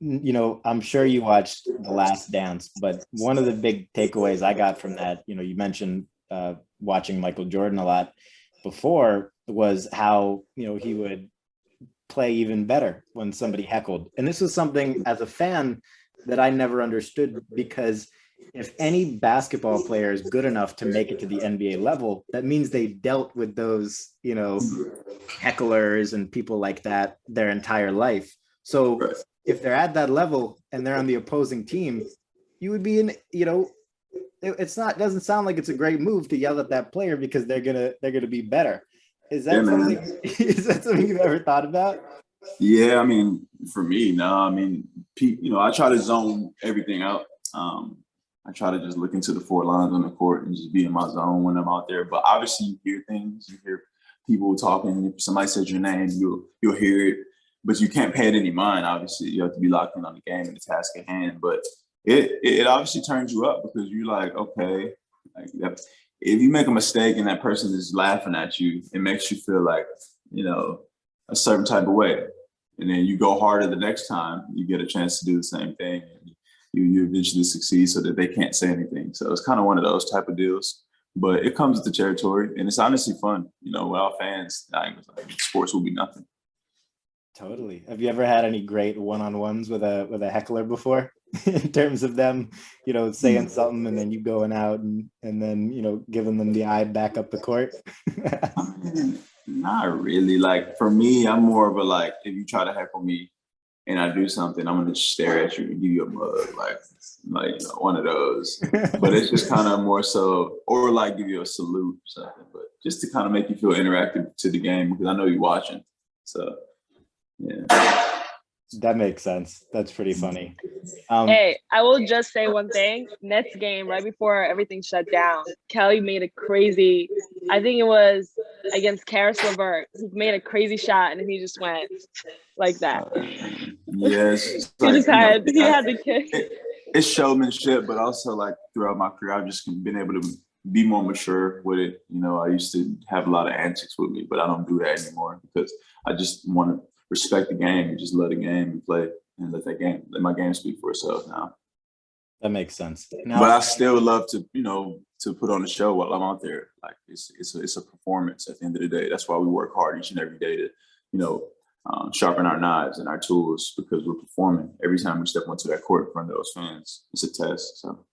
I'm sure you watched The Last Dance, but one of the big takeaways I got from that, you mentioned watching Michael Jordan a lot before, was how, he would play even better when somebody heckled. And this was something as a fan that I never understood, because if any basketball player is good enough to make it to the NBA level, that means they dealt with those, hecklers and people like that their entire life. So Right. if they're at that level and they're on the opposing team, you would be in, it's not, doesn't sound like it's a great move to yell at that player because they're gonna be better. Is Yeah, that man. something is that something you've ever thought about? Yeah, I mean, for me, no, I mean, I try to zone everything out. Um, I try to just look into the four lines on the court and just be in my zone when I'm out there. But obviously, you hear things, you hear people talking. If somebody says your name, you'll hear it, but you can't pay it any mind. Obviously, you have to be locked in on the game and the task at hand. But it obviously turns you up because you're like, okay, like if you make a mistake and that person is laughing at you, it makes you feel like you know a certain type of way, and then you go harder the next time you get a chance to do the same thing, and you eventually succeed so that they can't say anything. So it's kind of one of those type of deals, but it comes with the territory, and it's honestly fun. Without fans, sports will be nothing. Totally. Have you ever had any great one-on-ones with a heckler before? In terms of them, saying something and then you going out and then, giving them the eye back up the court? I mean, not really. Like for me, I'm more of a like if you try to heckle me and I do something, I'm gonna just stare at you and give you a mug, one of those. But it's just kind of more so, or like give you a salute or something, but just to kind of make you feel interactive to the game because I know you're watching. So yeah. That makes sense. That's pretty funny. Um, Hey, I will just say one thing. Nets game, right before everything shut down, Kelly made a crazy, I think it was against Karis LeVert. He made a crazy shot and he just went like that. Yes, it's He like just had he had the kick. it's showmanship, but also like throughout my career, I've just been able to be more mature with it. I used to have a lot of antics with me, but I don't do that anymore because I just want to respect the game and just let the game and play and let my game speak for itself now. that makes sense. But Now, I still love to put on a show while I'm out there. Like it's a performance at the end of the day. That's why we work hard each and every day to, sharpen our knives and our tools because we're performing every time we step onto that court in front of those fans. It's a test. So.